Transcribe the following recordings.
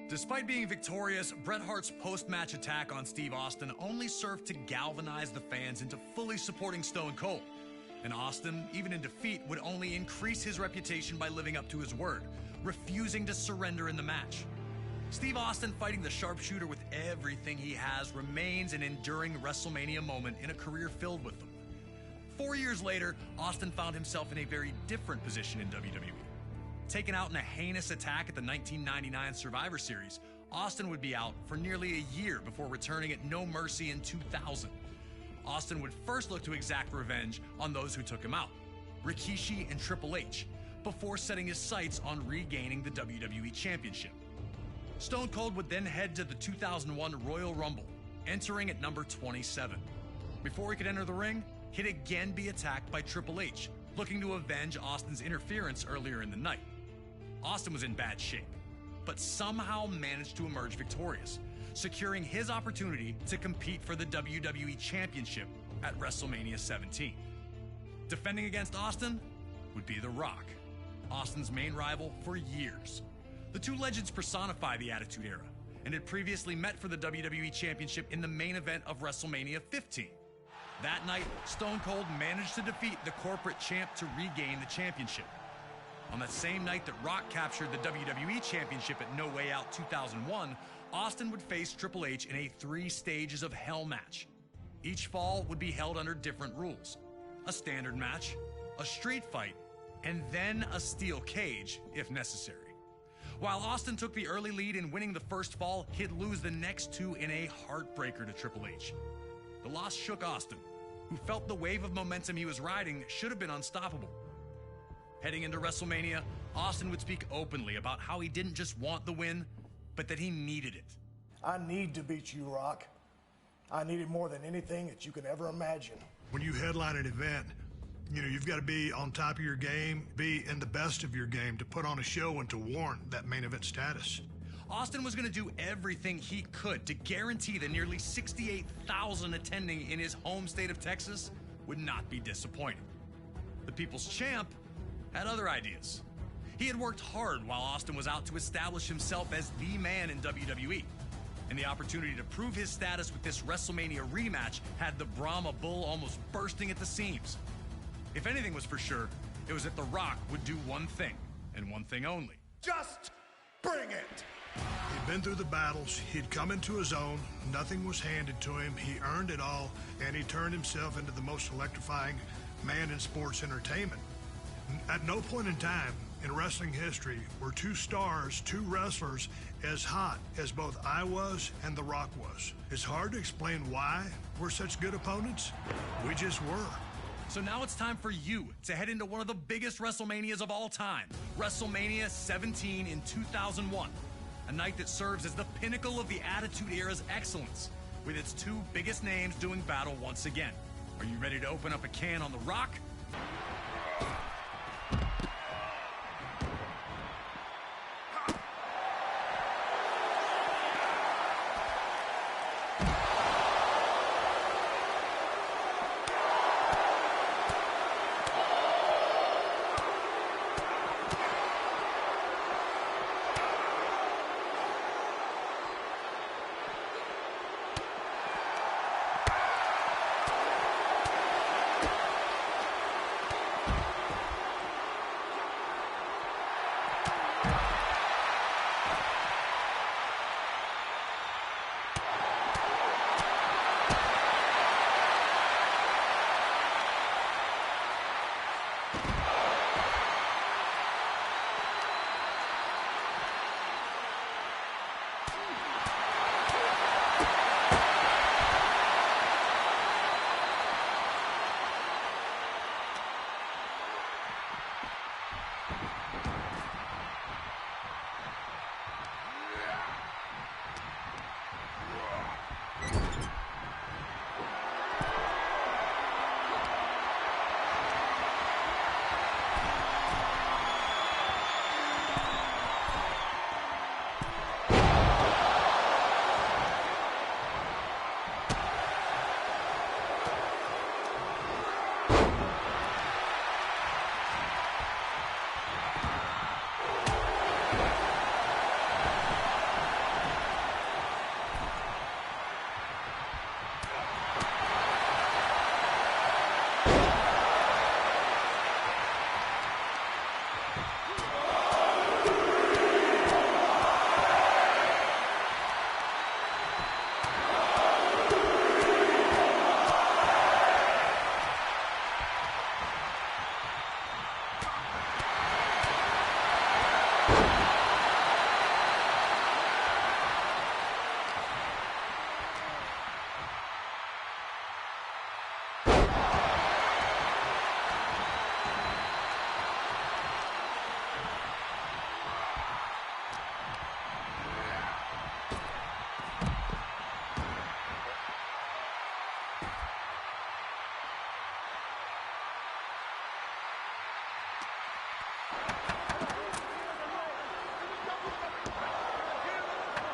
Despite being victorious, Bret Hart's post-match attack on Steve Austin only served to galvanize the fans into fully supporting Stone Cold. And Austin, even in defeat, would only increase his reputation by living up to his word, refusing to surrender in the match. Steve Austin fighting the sharpshooter with everything he has remains an enduring WrestleMania moment in a career filled with them. 4 years later, Austin found himself in a very different position in WWE. Taken out in a heinous attack at the 1999 Survivor Series, Austin would be out for nearly a year before returning at No Mercy in 2000. Austin would first look to exact revenge on those who took him out, Rikishi and Triple H, before setting his sights on regaining the WWE Championship. Stone Cold would then head to the 2001 Royal Rumble, entering at number 27. Before he could enter the ring, he'd again be attacked by Triple H, looking to avenge Austin's interference earlier in the night. Austin was in bad shape, but somehow managed to emerge victorious, securing his opportunity to compete for the WWE Championship at WrestleMania 17. Defending against Austin would be The Rock, Austin's main rival for years. The two legends personify the Attitude Era and had previously met for the WWE Championship in the main event of WrestleMania 15. That night, Stone Cold managed to defeat the corporate champ to regain the championship. On that same night that Rock captured the WWE Championship at No Way Out 2001, Austin would face Triple H in a 3 stages of hell match. Each fall would be held under different rules: a standard match, a street fight, and then a steel cage if necessary. While Austin took the early lead in winning the first fall, he'd lose the next 2 in a heartbreaker to Triple H. The loss shook Austin, who felt the wave of momentum he was riding should have been unstoppable. Heading into WrestleMania, Austin would speak openly about how he didn't just want the win, but that he needed it. I need to beat you, Rock. I need it more than anything that you could ever imagine. When you headline an event, you've got to be on top of your game, be in the best of your game to put on a show and to warrant that main event status. Austin was going to do everything he could to guarantee the nearly 68,000 attending in his home state of Texas would not be disappointed. The People's Champ had other ideas. He had worked hard while Austin was out to establish himself as the man in WWE, and the opportunity to prove his status with this WrestleMania rematch had the Brahma Bull almost bursting at the seams. If anything was for sure, it was that The Rock would do one thing, and one thing only. Just bring it! He'd been through the battles, he'd come into his own, nothing was handed to him, he earned it all, and he turned himself into the most electrifying man in sports entertainment. At no point in time in wrestling history were 2 stars, 2 wrestlers, as hot as both I was and The Rock was. It's hard to explain why we're such good opponents. We just were. So now it's time for you to head into one of the biggest WrestleManias of all time, WrestleMania 17 in 2001, a night that serves as the pinnacle of the Attitude Era's excellence, with its 2 biggest names doing battle once again. Are you ready to open up a can on The Rock?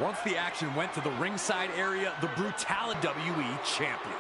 Once the action went to the ringside area, the brutality WWE champion.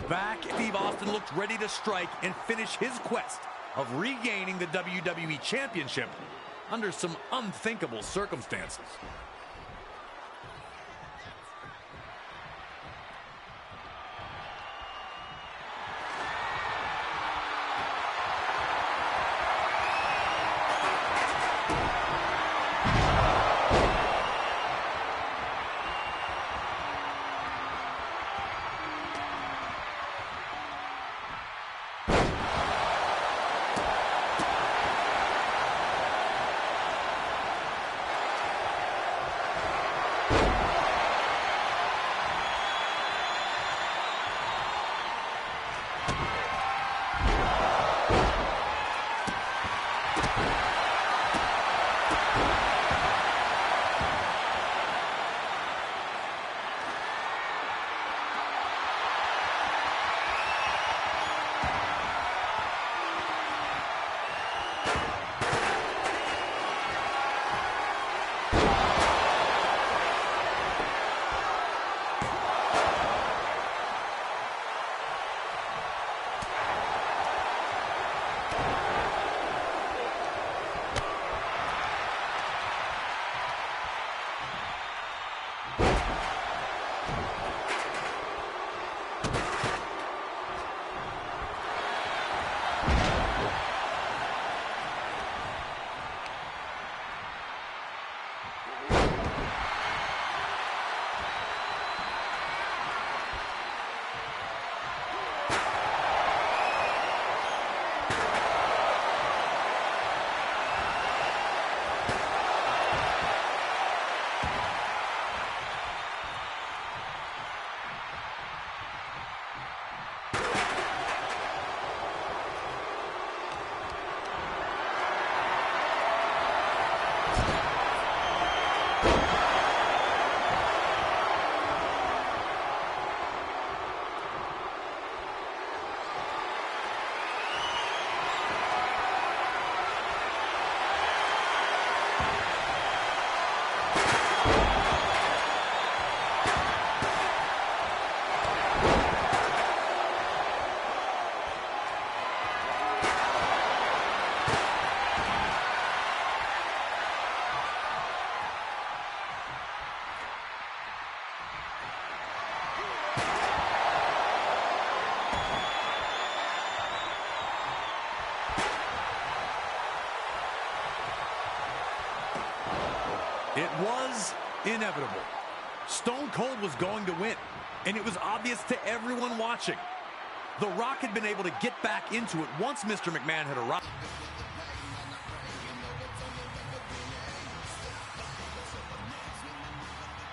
Back, Steve Austin looked ready to strike and finish his quest of regaining the WWE Championship under some unthinkable circumstances. It was inevitable. Stone Cold was going to win, and it was obvious to everyone watching. The Rock had been able to get back into it once Mr. McMahon had arrived.